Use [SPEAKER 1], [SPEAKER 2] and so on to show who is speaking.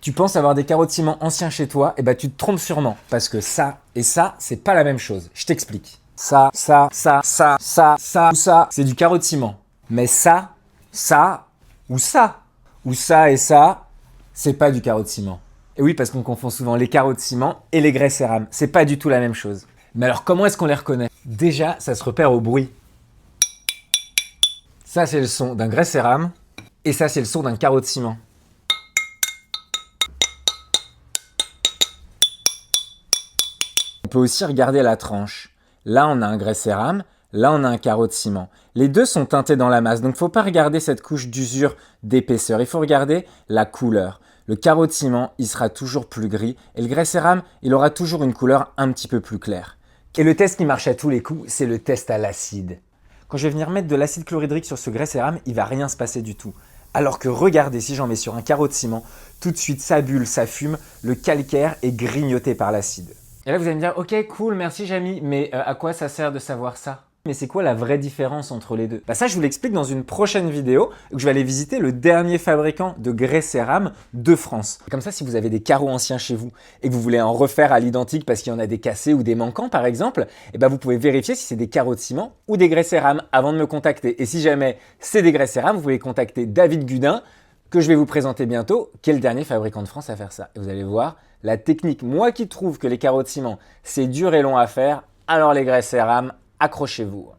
[SPEAKER 1] Tu penses avoir des carreaux de ciment anciens chez toi, et bah tu te trompes sûrement. Parce que ça et ça, c'est pas la même chose. Je t'explique. Ça, c'est du carreau de ciment. Mais ça, ou ça et ça, c'est pas du carreau de ciment. Et oui, parce qu'on confond souvent les carreaux de ciment et les grès cérame. C'est pas du tout la même chose. Mais alors, comment est-ce qu'on les reconnaît? Déjà, ça se repère au bruit. Ça, c'est le son d'un grès cérame, et ça, c'est le son d'un carreau de ciment. On peut aussi regarder la tranche. Là, on a un grès cérame, là, on a un carreau de ciment. Les deux sont teintés dans la masse, donc il ne faut pas regarder cette couche d'usure d'épaisseur, il faut regarder la couleur. Le carreau de ciment, il sera toujours plus gris, et le grès cérame, il aura toujours une couleur un petit peu plus claire. Et le test qui marche à tous les coups, c'est le test à l'acide. Quand je vais venir mettre de l'acide chlorhydrique sur ce grès cérame, il ne va rien se passer du tout. Alors que regardez, si j'en mets sur un carreau de ciment, tout de suite ça bulle, ça fume, le calcaire est grignoté par l'acide. Et là, vous allez me dire, ok, cool, merci Jamy, mais à quoi ça sert de savoir ça? Mais c'est quoi la vraie différence entre les deux? Bah ça, je vous l'explique dans une prochaine vidéo où je vais aller visiter le dernier fabricant de grès cérame de France. Comme ça, si vous avez des carreaux anciens chez vous et que vous voulez en refaire à l'identique parce qu'il y en a des cassés ou des manquants par exemple, et bah vous pouvez vérifier si c'est des carreaux de ciment ou des grès cérame avant de me contacter. Et si jamais c'est des grès cérame, vous pouvez contacter David Gudin, que je vais vous présenter bientôt, qui est le dernier fabricant de France à faire ça. Et vous allez voir, la technique, moi qui trouve que les carreaux de ciment, c'est dur et long à faire, alors les grès cérame, accrochez-vous.